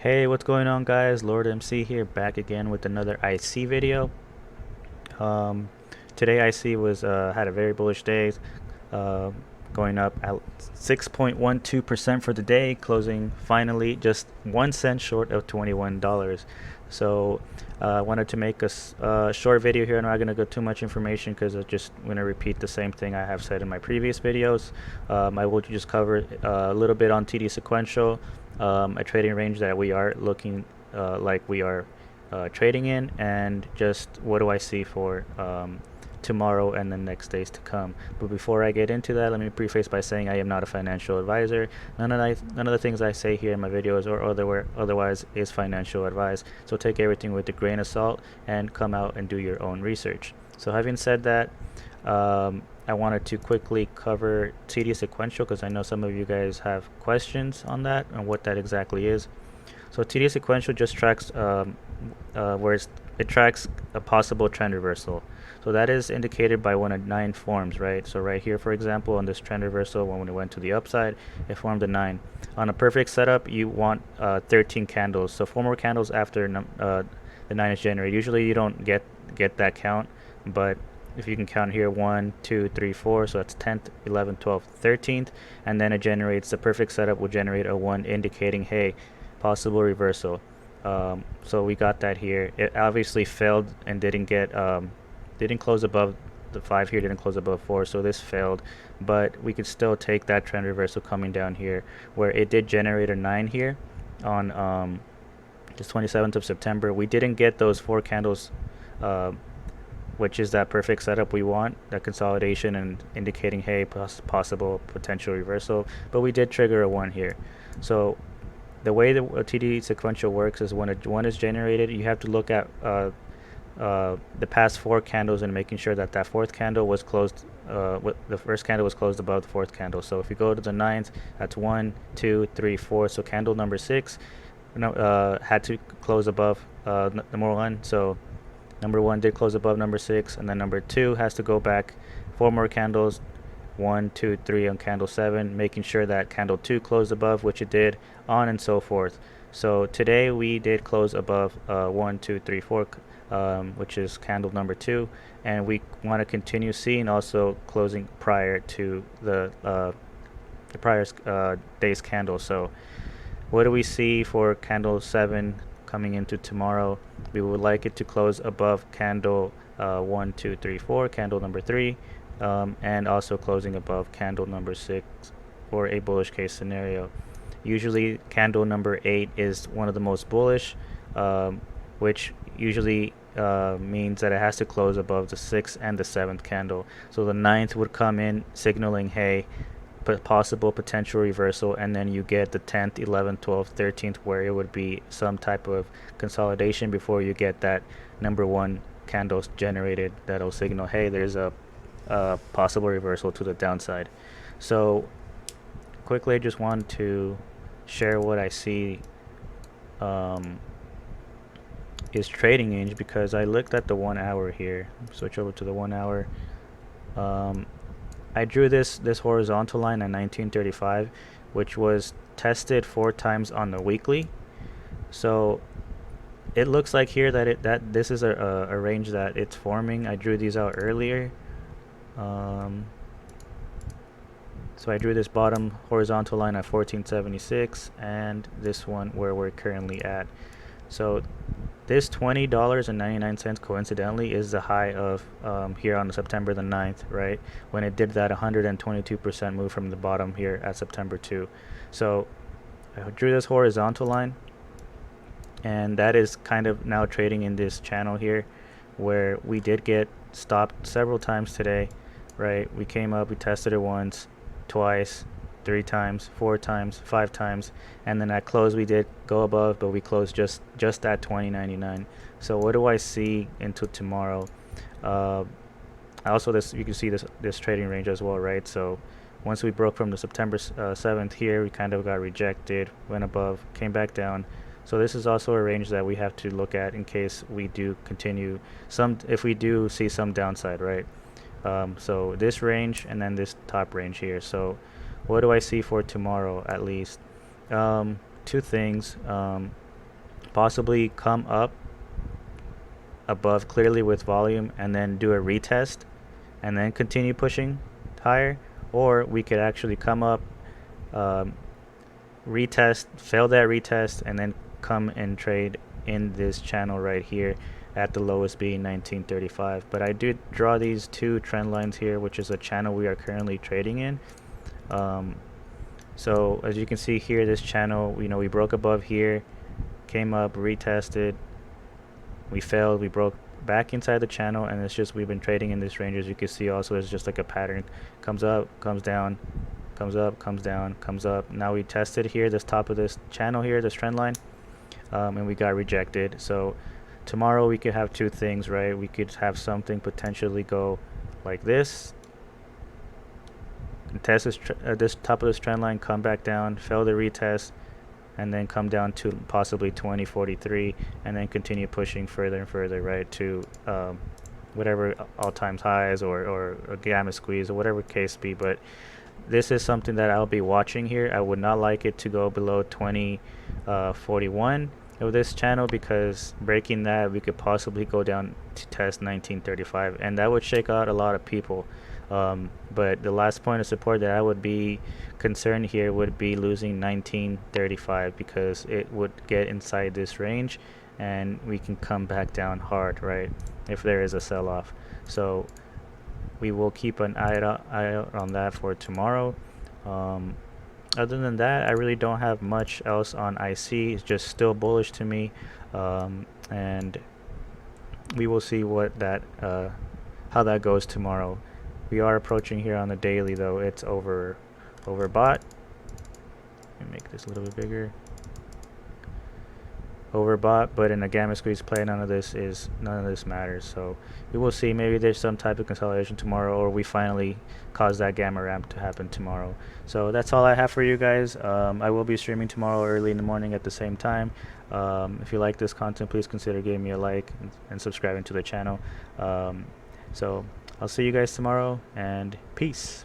Hey, what's going on, guys? Lord MC here, back again with another IC video. Um, Today IC was had a very bullish day, uh, going up at 6.12% for the day, closing finally just 1 cent short of $21. So I wanted to make a short video here. I'm not going to go too much information because I'm just going to repeat the same thing I have said in my previous videos. I will just cover a little bit on TD sequential, a trading range that we are looking like we are trading in, and just what do I see for tomorrow and the next days to come. But before I get into that, let me preface by saying I am not a financial advisor. None of the things I say here in my videos or otherwise is financial advice. So take everything with a grain of salt and come out and do your own research. So having said that, I wanted to quickly cover TD sequential because I know some of you guys have questions on that and what that exactly is. So TD sequential just tracks it tracks a possible trend reversal. So that is indicated by one of 9 forms, right? So right here, for example, on this trend reversal, when it went to the upside, it formed a 9. On a perfect setup, you want 13 candles. So 4 more candles after the 9 is generated. Usually you don't get that count, but if you can count here, 1, 2, 3, 4, so that's 10th, 11th, 12th, 13th, and then it generates, the perfect setup will generate a 1 indicating, hey, possible reversal. So we got that here. It obviously failed and didn't close above the 5 here, didn't close above 4, so this failed, but we could still take that trend reversal coming down here, where it did generate a 9 here on just 27th of September. We didn't get those 4 candles, which is that perfect setup we want, that consolidation and indicating, hey, possible potential reversal, but we did trigger a 1 here. So the way the TD sequential works is when a 1 is generated, you have to look at the past 4 candles and making sure that that 4th candle was closed, the first candle was closed above the 4th candle. So if you go to the 9th, that's 1, 2, 3, 4. So candle number 6 had to close above number 1. So number 1 did close above number 6, and then number 2 has to go back 4 more candles, 1, 2, 3 on candle 7, making sure that candle 2 closed above, which it did, on and so forth. So today we did close above 1, 2, 3, 4, which is candle number 2, and we want to continue seeing also closing prior to the prior day's candle. So what do we see for candle 7 coming into tomorrow? We would like it to close above candle 1, 2, 3, 4, candle number 3, and also closing above candle number 6 for a bullish case scenario. Usually candle number 8 is one of the most bullish, which usually means that it has to close above the 6th and the 7th candle. So the 9th would come in signaling, hey, possible potential reversal, and then you get the 10th, 11th, 12th, 13th, where it would be some type of consolidation before you get that number 1 candles generated that'll signal, hey, there's a possible reversal to the downside. So quickly, I just want to share what I see is trading range, because I looked at the 1 hour here. Switch over to the 1 hour. I drew this horizontal line at 1935, which was tested 4 times on the weekly. So it looks like here that this is a range that it's forming. I drew these out earlier. So I drew this bottom horizontal line at 1476, and this one where we're currently at. So this $20.99 coincidentally is the high of here on September the 9th, right? When it did that 122% move from the bottom here at September 2. So I drew this horizontal line, and that is kind of now trading in this channel here, where we did get stopped several times today, right? We came up, we tested it once, twice, 3 times, 4 times, 5 times, and then at close we did go above, but we closed just at $20.99. So what do I see into tomorrow? Also, you can see this trading range as well, right? So once we broke from the September 7th here, we kind of got rejected, went above, came back down. So this is also a range that we have to look at in case we do continue if we do see some downside, right? So this range and then this top range here. So what do I see for tomorrow at least? 2 things. possibly come up above clearly with volume and then do a retest and then continue pushing higher, or we could actually come up, um, retest, fail that retest, and then come and trade in this channel right here at the lowest being 1935. But I did draw these two trend lines here, which is a channel we are currently trading in. So as you can see here, this channel, we broke above here, came up, retested, we failed, we broke back inside the channel, and it's just we've been trading in this range. As you can see also, it's just like a pattern, comes up, comes down, comes up, comes down, comes up. Now we tested here, this top of this channel here, this trend line, and we got rejected. So tomorrow we could have two things, right? We could have something potentially go like this, test this top of this trend line, come back down, fail the retest, and then come down to possibly 2043, and then continue pushing further and further, right, to whatever all-time highs or a gamma squeeze or whatever case be. But this is something that I'll be watching here. I would not like it to go below 2041 of this channel, because breaking that, we could possibly go down to test 1935, and that would shake out a lot of people. But the last point of support that I would be concerned here would be losing 1935, because it would get inside this range and we can come back down hard, right, if there is a sell-off. So we will keep an eye out on that for tomorrow. Other than that, I really don't have much else on ISEE. It's just still bullish to me, and we will see what that how that goes tomorrow. We are approaching here on the daily, though. It's overbought. Let me make this a little bit bigger. Overbought, but in a gamma squeeze play, none of this matters. So we will see. Maybe there's some type of consolidation tomorrow, or we finally cause that gamma ramp to happen tomorrow. So that's all I have for you guys. I will be streaming tomorrow early in the morning at the same time. If you like this content, please consider giving me a like and subscribing to the channel. So I'll see you guys tomorrow, and peace.